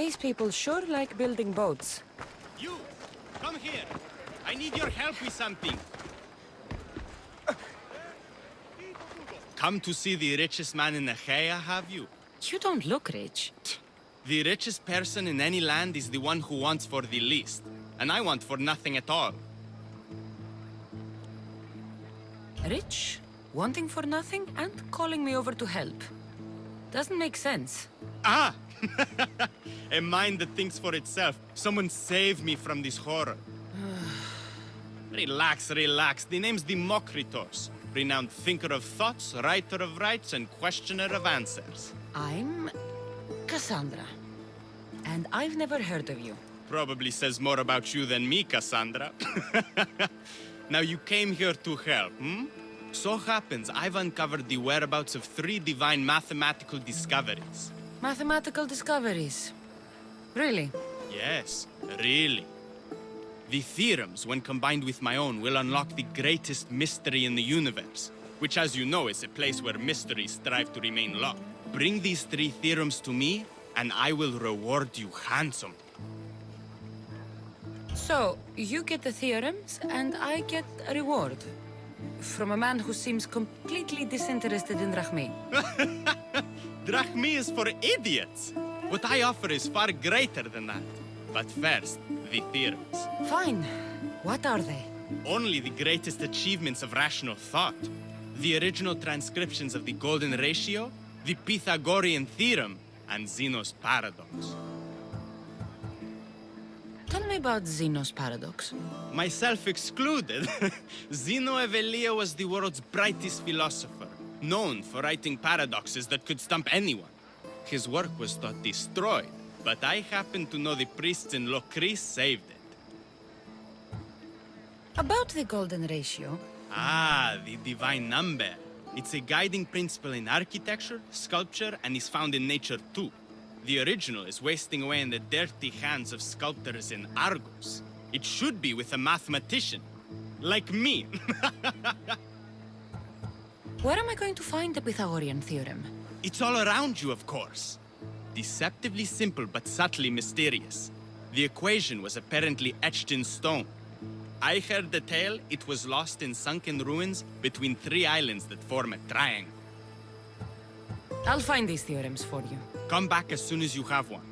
These people sure like building boats. You! Come here! I need your help with something. Come to see the richest man in Achaia, have you? You don't look rich. The richest person in any land is the one who wants for the least. And I want for nothing at all. Rich, wanting for nothing, and calling me over to help. Doesn't make sense. Ah! A mind that thinks for itself. Someone save me from this horror. Relax, relax. The name's Democritus. Renowned thinker of thoughts, writer of rights, and questioner of answers. I'm Cassandra. And I've never heard of you. Probably says more about you than me, Cassandra. Now you came here to help, hmm? So happens I've uncovered the whereabouts of 3 divine mathematical discoveries. Mathematical discoveries. Really? Yes, really. The theorems, when combined with my own, will unlock the greatest mystery in the universe, which, as you know, is a place where mysteries strive to remain locked. Bring these 3 theorems to me, and I will reward you handsomely. So, you get the theorems, and I get a reward. From a man who seems completely disinterested in Drachmi. Drachmi is for idiots! What I offer is far greater than that. But first, the theorems. Fine. What are they? Only the greatest achievements of rational thought. The original transcriptions of the Golden Ratio, the Pythagorean Theorem, and Zeno's Paradox. Tell me about Zeno's paradox. Myself excluded. Zeno of Elea was the world's brightest philosopher, known for writing paradoxes that could stump anyone. His work was thought destroyed, but I happen to know the priests in Locris saved it. About the golden ratio. Ah, the divine number. It's a guiding principle in architecture, sculpture, and is found in nature too. The original is wasting away in the dirty hands of sculptors in Argos. It should be with a mathematician. Like me. Where am I going to find the Pythagorean theorem? It's all around you, of course. Deceptively simple but subtly mysterious. The equation was apparently etched in stone. I heard the tale it was lost in sunken ruins between 3 islands that form a triangle. I'll find these theorems for you. Come back as soon as you have one.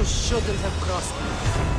You shouldn't have crossed me.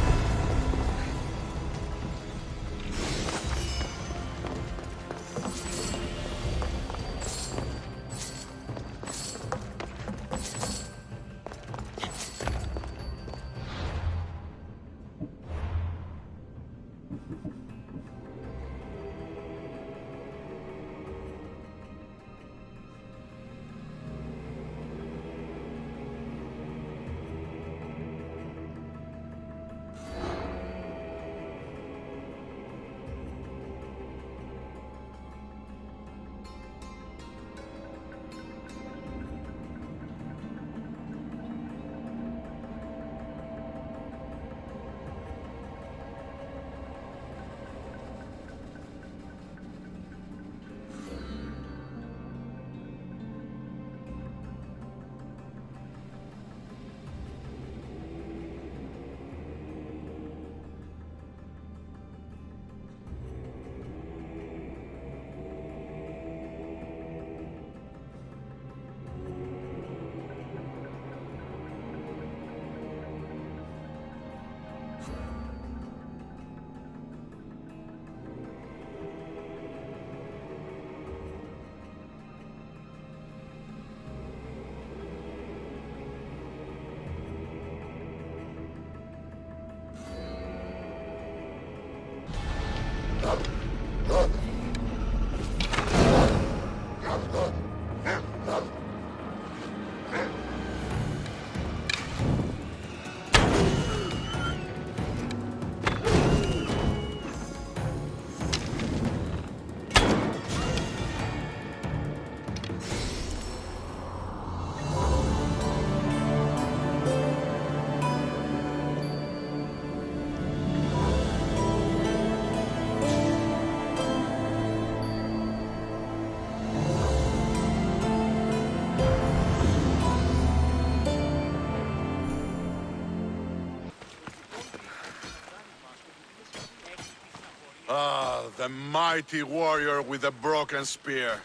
Ah, the mighty warrior with the broken spear.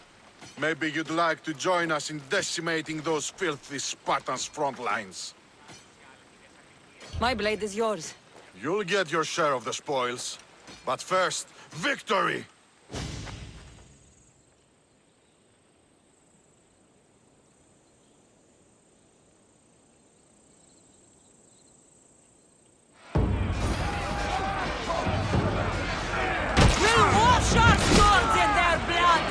Maybe you'd like to join us in decimating those filthy Spartans' front lines. My blade is yours. You'll get your share of the spoils. But first, victory! We'll wash our swords in their blood!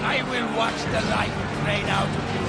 I will watch the life drain out of you.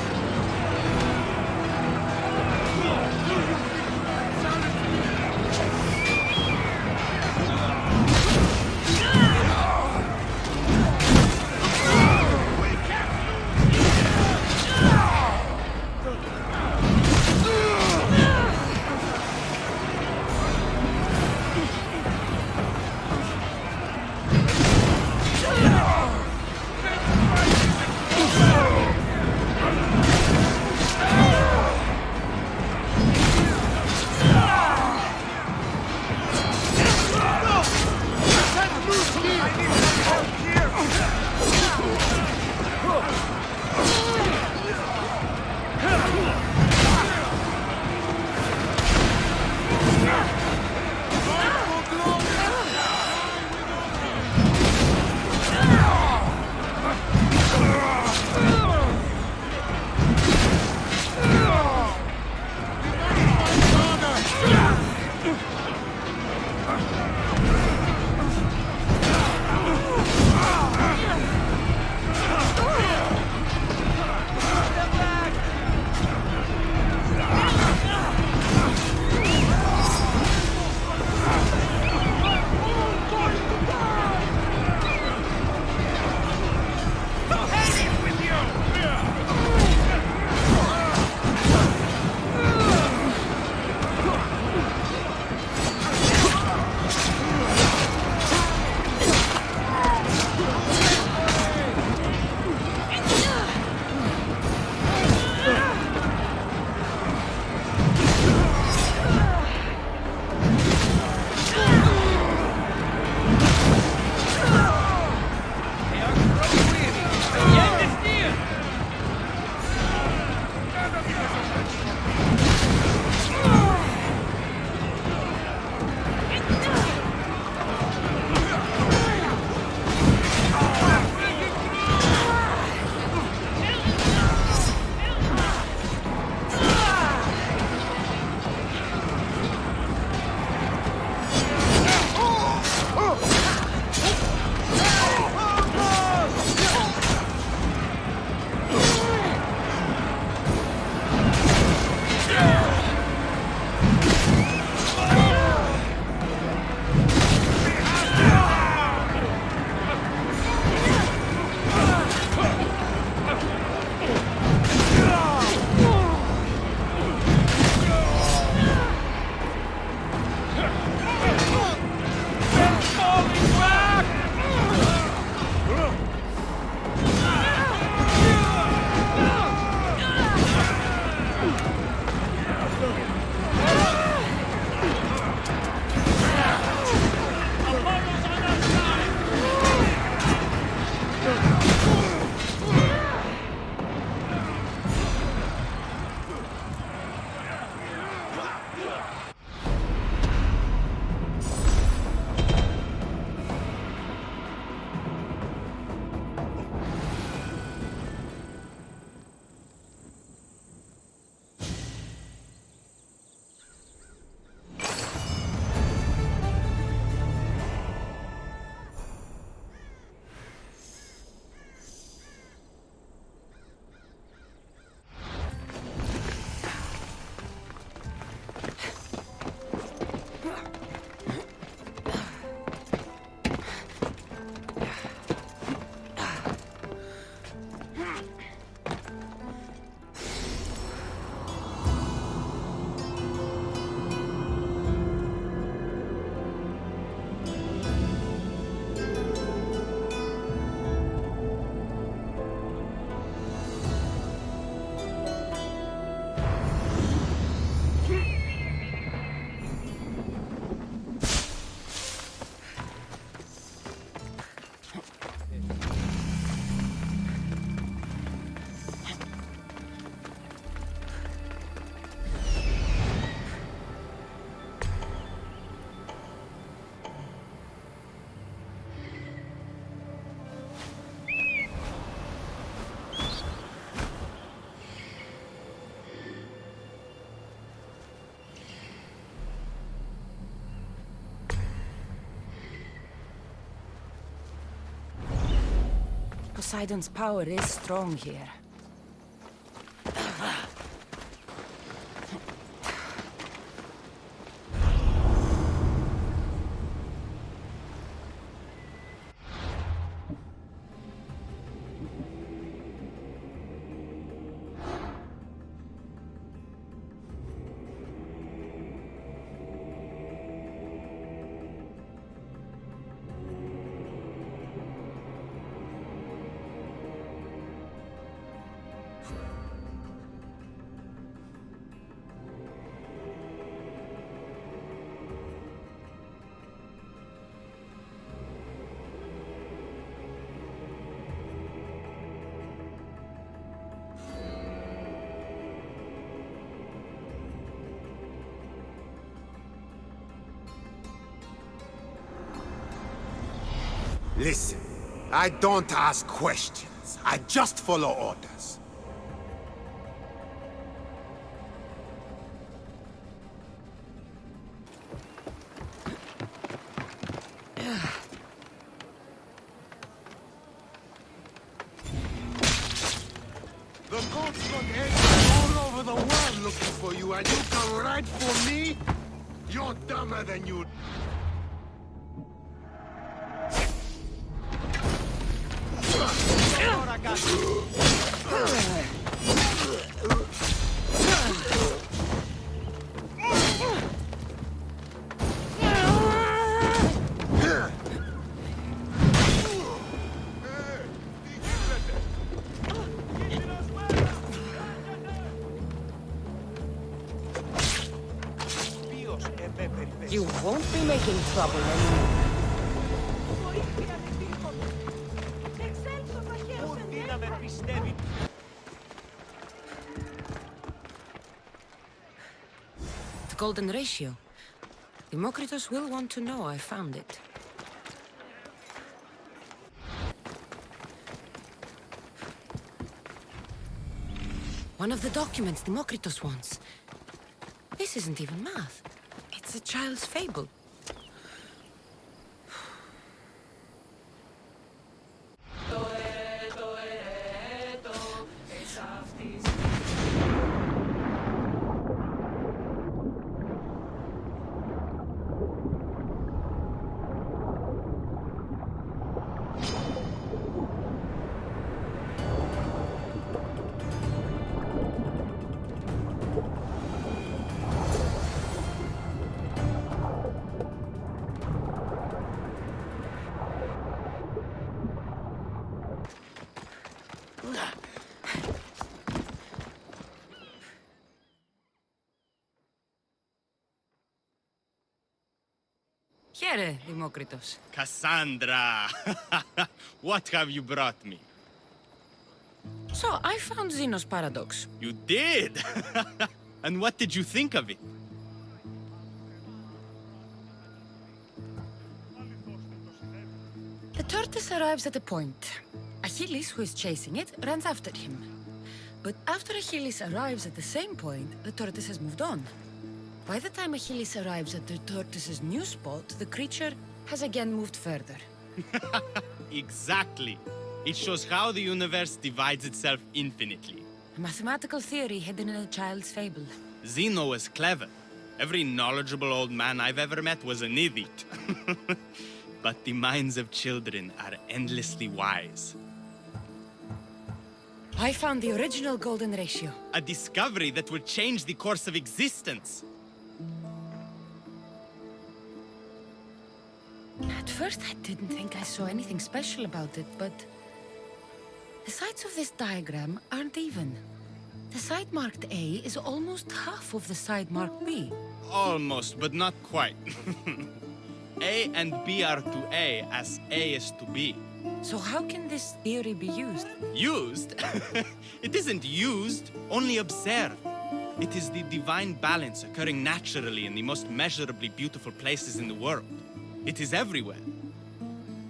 Poseidon's power is strong here. Listen, I don't ask questions. I just follow orders. The gods got agents all over the world looking for you, and you come right for me? You're dumber than you... You won't be making trouble anymore. The golden ratio. Democritus will want to know I found it. One of the documents Democritus wants. This isn't even math. It's a child's fable. Here, Democritus. Cassandra! What have you brought me? So, I found Zeno's paradox. You did? And what did you think of it? The tortoise arrives at a point. Achilles, who is chasing it, runs after him. But after Achilles arrives at the same point, the tortoise has moved on. By the time Achilles arrives at the tortoise's new spot, the creature has again moved further. Exactly. It shows how the universe divides itself infinitely. A mathematical theory hidden in a child's fable. Zeno was clever. Every knowledgeable old man I've ever met was an idiot. But the minds of children are endlessly wise. I found the original golden ratio. A discovery that will change the course of existence. At first, I didn't think I saw anything special about it, but... the sides of this diagram aren't even. The side marked A is almost half of the side marked B. Almost, but not quite. A and B are to A as A is to B. So how can this theory be used? Used? It isn't used, only observed. It is the divine balance occurring naturally in the most measurably beautiful places in the world. It is everywhere.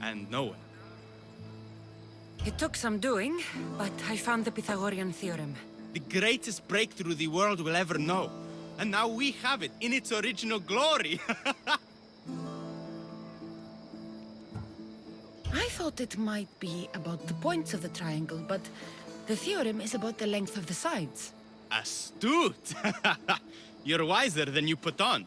And nowhere. It took some doing, but I found the Pythagorean theorem. The greatest breakthrough the world will ever know. And now we have it in its original glory. I thought thought it might be about the points of the triangle, but the theorem is about the length of the sides. Astute! You're wiser than you put on.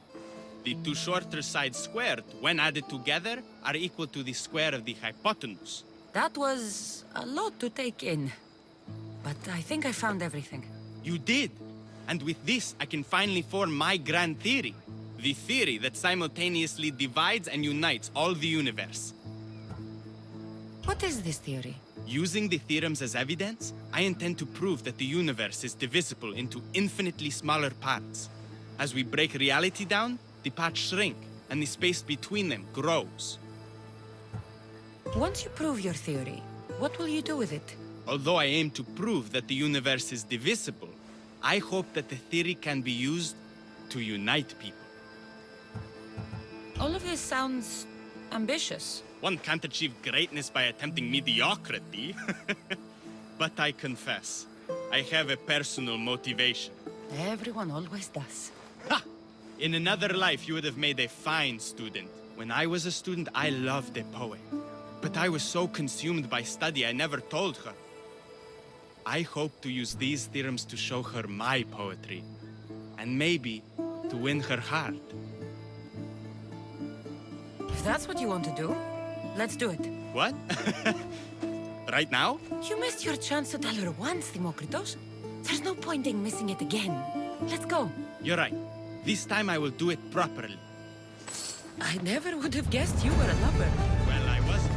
The two shorter sides squared, when added together, are equal to the square of the hypotenuse. That was a lot to take in. But I think I found everything. You did! And with this, I can finally form my grand theory. The theory that simultaneously divides and unites all the universe. What is this theory? Using the theorems as evidence, I intend to prove that the universe is divisible into infinitely smaller parts. As we break reality down, the parts shrink, and the space between them grows. Once you prove your theory, what will you do with it? Although I aim to prove that the universe is divisible, I hope that the theory can be used to unite people. All of this sounds ambitious. One can't achieve greatness by attempting mediocrity. But I confess, I have a personal motivation. Everyone always does. Ha! In another life, you would have made a fine student. When I was a student, I loved a poet. But I was so consumed by study, I never told her. I hope to use these theorems to show her my poetry. And maybe to win her heart. If that's what you want to do, let's do it. What? Right now? You missed your chance to tell her once, Demokritos. There's no point in missing it again. Let's go. You're right. This time I will do it properly. I never would have guessed you were a lover. Well, I wasn't.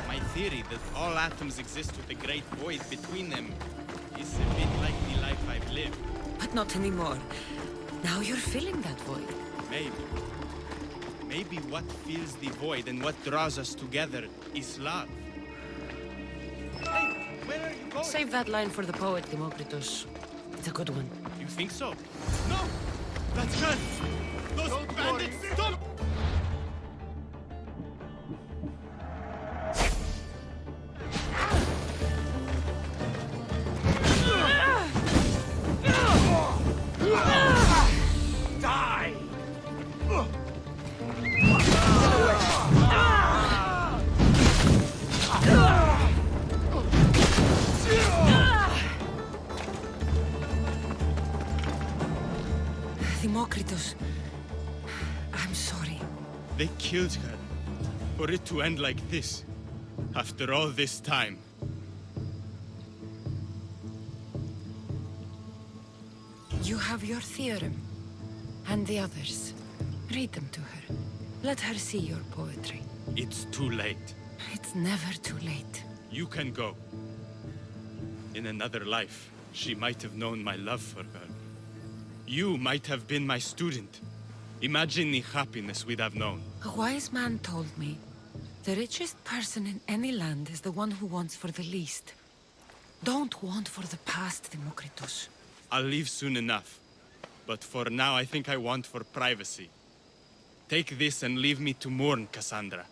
My theory that all atoms exist with a great void between them is a bit like the life I've lived. But not anymore. Now you're filling that void. Maybe. Maybe what fills the void and what draws us together is love. Hey, where are you going? Save that line for the poet, Demokritos. It's a good one. You think so? No! That's her! Those bandits! Stop! Die! Demokritos, I'm sorry. They killed her. For it to end like this. After all this time. You have your theorem. And the others. Read them to her. Let her see your poetry. It's too late. It's never too late. You can go. In another life, she might have known my love for her. You might have been my student. Imagine the happiness we'd have known. A wise man told me, the richest person in any land is the one who wants for the least. Don't want for the past, Demokritos. I'll leave soon enough. But for now, I think I want for privacy. Take this and leave me to mourn, Cassandra.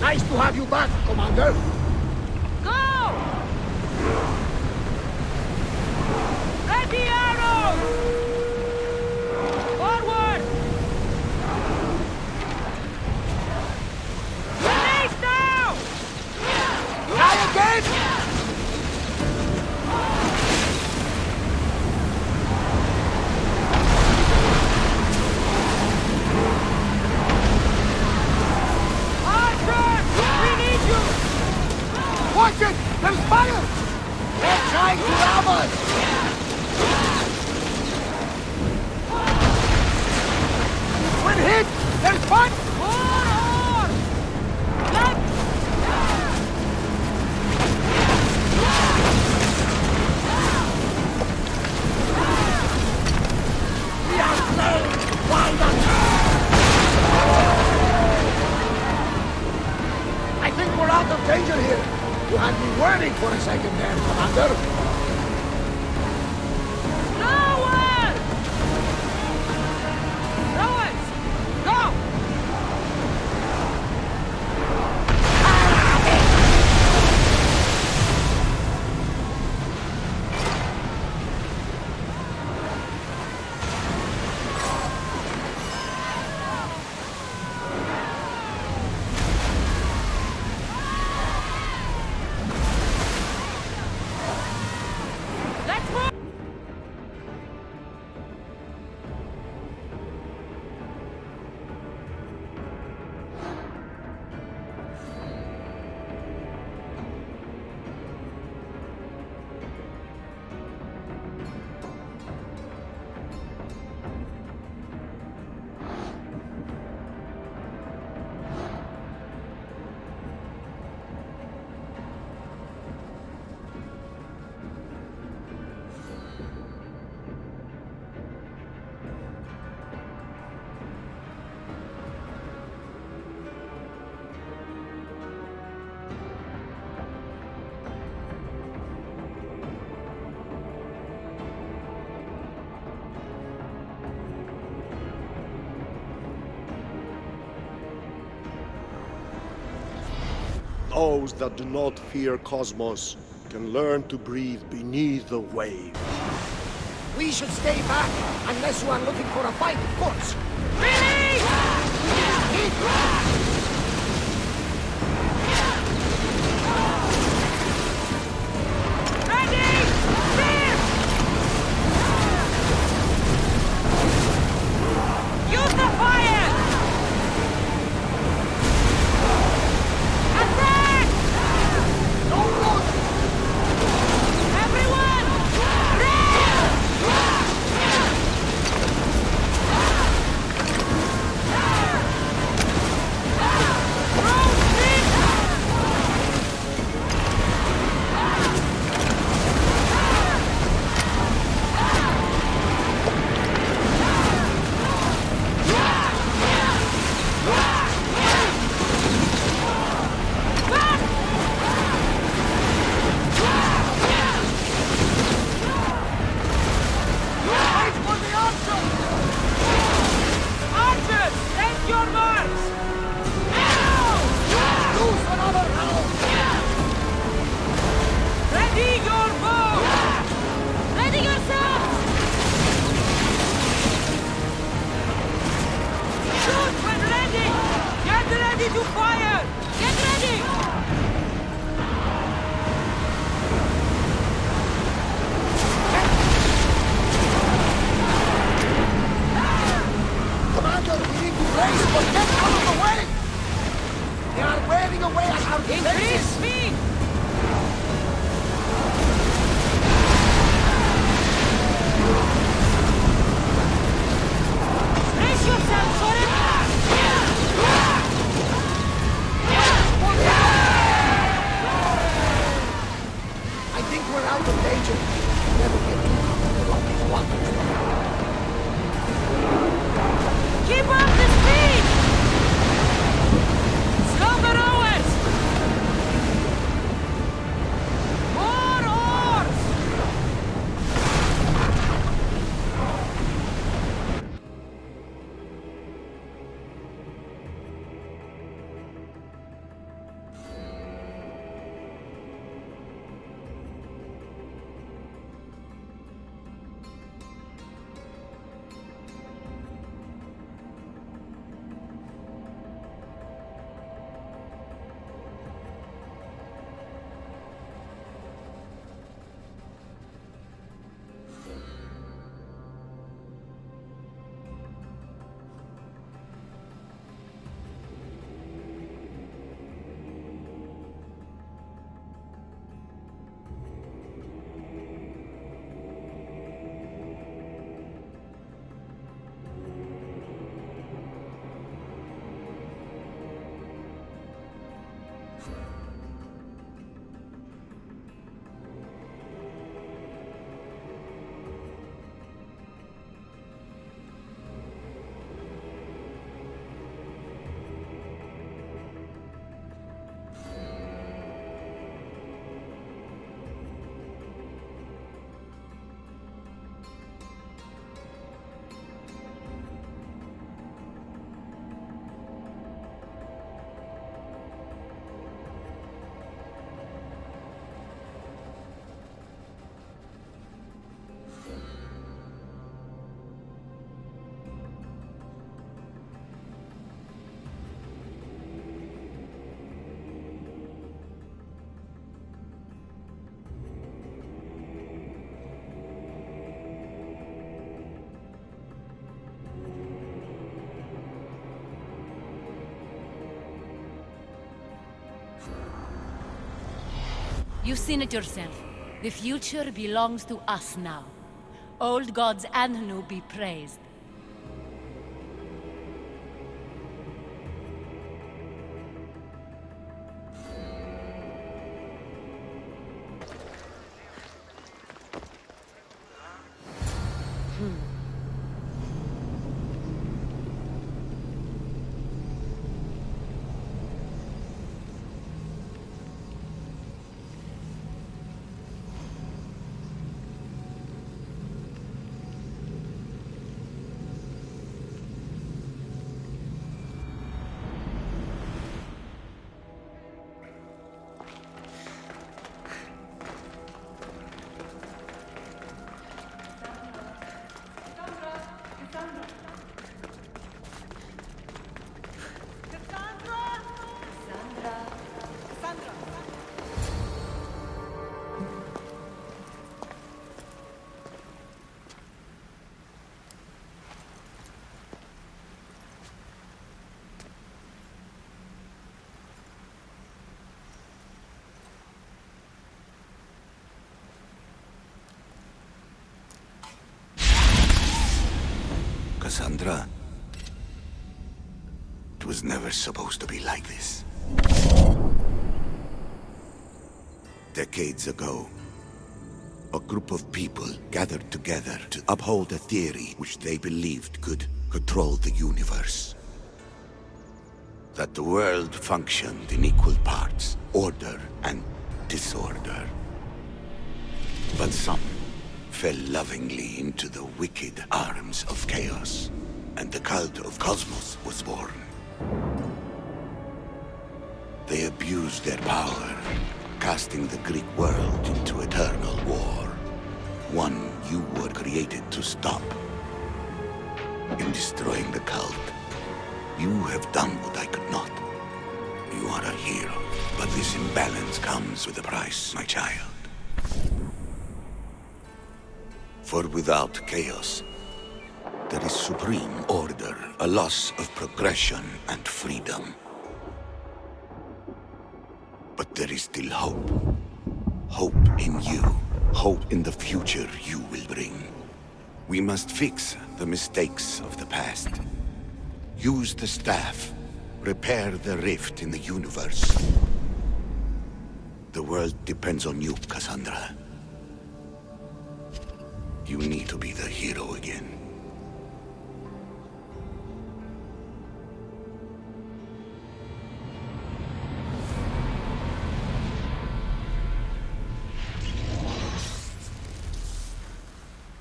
Nice to have you back, Commander. Go! Ready arrows! Forward! Release now! Try again! Archer! We need you! Watch it! There's fire! They're trying to rob us! When hit, there's fire! More! Left! We are slain! Why not? I think we're out of danger here. You had me worried for a second there, Commander. Nowhere! Rowers! Go! Those that do not fear Cosmos can learn to breathe beneath the waves. We should stay back, unless you are looking for a fight, of course. Use the fire! Attack! Don't look! Everyone! Wait for the answer! Archers, take your marks! Lose another round! Ready your bow! Ready yourselves! Shoot when ready! Get ready to fire! Get ready! Commander, we need to race, but get out of the way! They are wearing away at our Increase defenses! speed! Brace yourself, Soren! I think we're out of danger. Never get too comfortable on these waters. Keep up the speed! Slow the rowers! More oars! You've seen it yourself. The future belongs to us now. Old gods and new be praised. Cassandra. It was never supposed to be like this. Decades ago, a group of people gathered together to uphold a theory which they believed could control the universe. That the world functioned in equal parts, order and disorder. But some fell lovingly into the wicked arms of chaos, and the cult of Cosmos was born. They abused their power, casting the Greek world into eternal war. One you were created to stop. In destroying the cult, you have done what I could not. You are a hero, but this imbalance comes with a price, my child. For without chaos, there is supreme order, a loss of progression and freedom. But there is still hope. Hope in you. Hope in the future you will bring. We must fix the mistakes of the past. Use the staff. Repair the rift in the universe. The world depends on you, Cassandra. You need to be the hero again.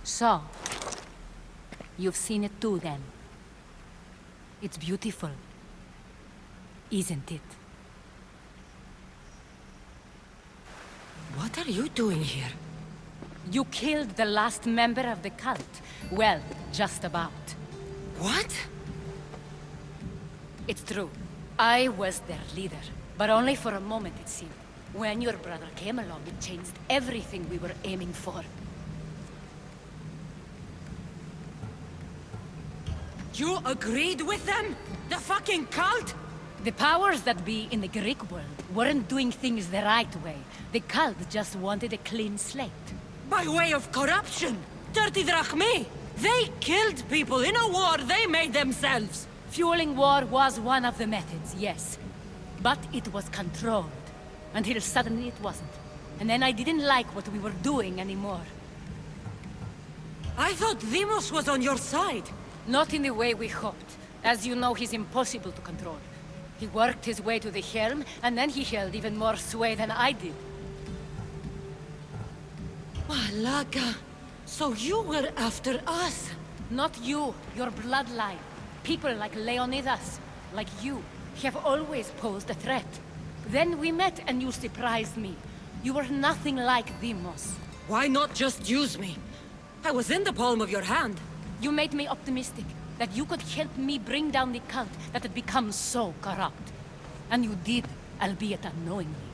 So, you've seen it too then. It's beautiful, isn't it? What are you doing here? You killed the last member of the cult. Well, just about. What? It's true. I was their leader, but only for a moment it seemed. When your brother came along, it changed everything we were aiming for. You agreed with them? The fucking cult? The powers that be in the Greek world weren't doing things the right way. The cult just wanted a clean slate. By way of corruption! Dirty drachmi! They killed people in a war they made themselves! Fueling war was one of the methods, yes. But it was controlled. Until suddenly it wasn't. And then I didn't like what we were doing anymore. I thought Demos was on your side. Not in the way we hoped. As you know, he's impossible to control. He worked his way to the helm, and then he held even more sway than I did. Malaga. So you were after us? Not you, your bloodline. People like Leonidas, like you, have always posed a threat. Then we met and you surprised me. You were nothing like Demos. Why not just use me? I was in the palm of your hand. You made me optimistic that you could help me bring down the cult that had become so corrupt. And you did, albeit unknowingly.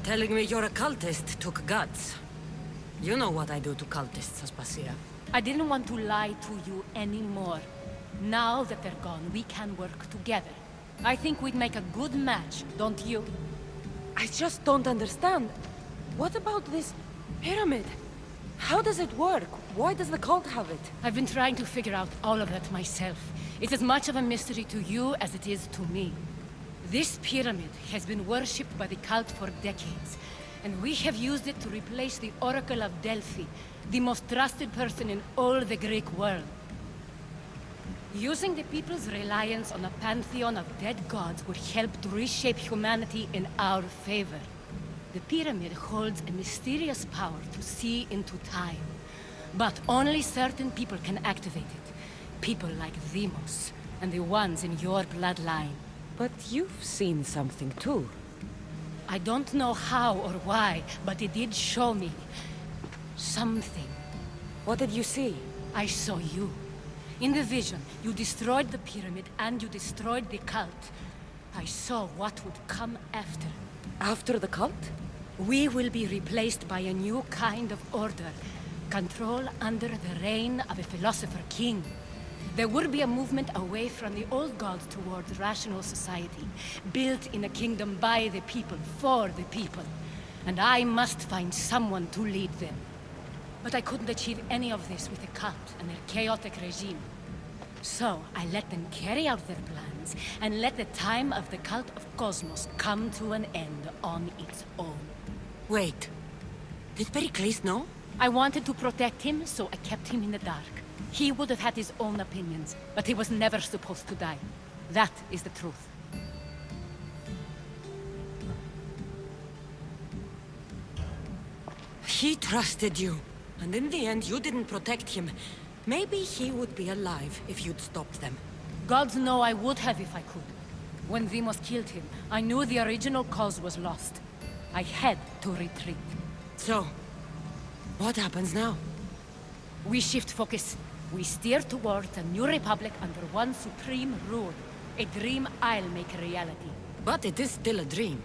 Telling me you're a cultist took guts. You know what I do to cultists, Aspasia. I didn't want to lie to you anymore. Now that they're gone, we can work together. I think we'd make a good match, don't you? I just don't understand. What about this pyramid? How does it work? Why does the cult have it? I've been trying to figure out all of that myself. It's as much of a mystery to you as it is to me. This pyramid has been worshipped by the cult for decades, and we have used it to replace the Oracle of Delphi, the most trusted person in all the Greek world. Using the people's reliance on a pantheon of dead gods would help to reshape humanity in our favor. The pyramid holds a mysterious power to see into time, but only certain people can activate it. People like Demos, and the ones in your bloodline. But you've seen something too. I don't know how or why, but it did show me something. What did you see? I saw you. In the vision, you destroyed the pyramid and you destroyed the cult. I saw what would come after. After the cult? We will be replaced by a new kind of order. Control under the reign of a philosopher king. There would be a movement away from the old gods towards rational society, built in a kingdom by the people, for the people. And I must find someone to lead them. But I couldn't achieve any of this with the cult and their chaotic regime. So I let them carry out their plans, and let the time of the cult of Cosmos come to an end on its own. Wait. Did Pericles know? I wanted to protect him, so I kept him in the dark. He would have had his own opinions, but he was never supposed to die. That is the truth. He trusted you, and in the end you didn't protect him. Maybe he would be alive if you'd stopped them. Gods know I would have if I could. When Demos killed him, I knew the original cause was lost. I had to retreat. So, what happens now? We shift focus. We steer towards a new republic under one supreme rule. A dream I'll make a reality. But it is still a dream.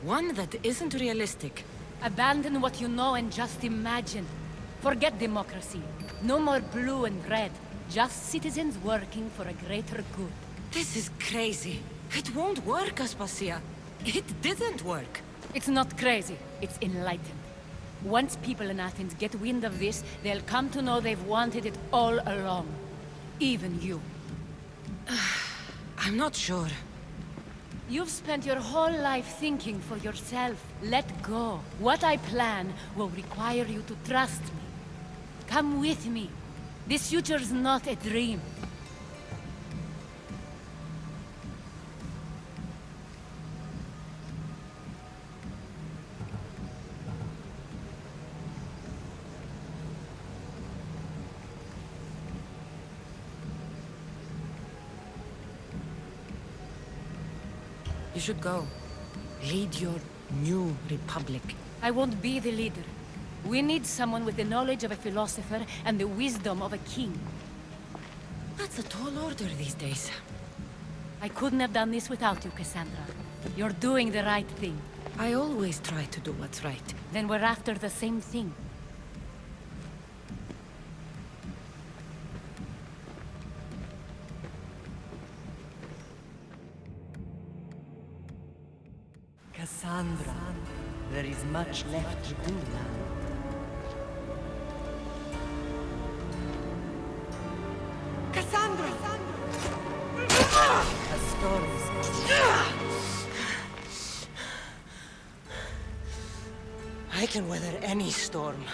One that isn't realistic. Abandon what you know and just imagine. Forget democracy. No more blue and red. Just citizens working for a greater good. This is crazy. It won't work, Aspasia. It didn't work. It's not crazy. It's enlightened. Once people in Athens get wind of this, they'll come to know they've wanted it all along. Even you. I'm not sure. You've spent your whole life thinking for yourself. Let go. What I plan will require you to trust me. Come with me. This future's not a dream. You should go. Lead your new republic. I won't be the leader. We need someone with the knowledge of a philosopher and the wisdom of a king. That's a tall order these days. I couldn't have done this without you, Cassandra. You're doing the right thing. I always try to do what's right. Then we're after the same thing. Cassandra, there is much left to do now. Cassandra! A storm is I can weather any storm.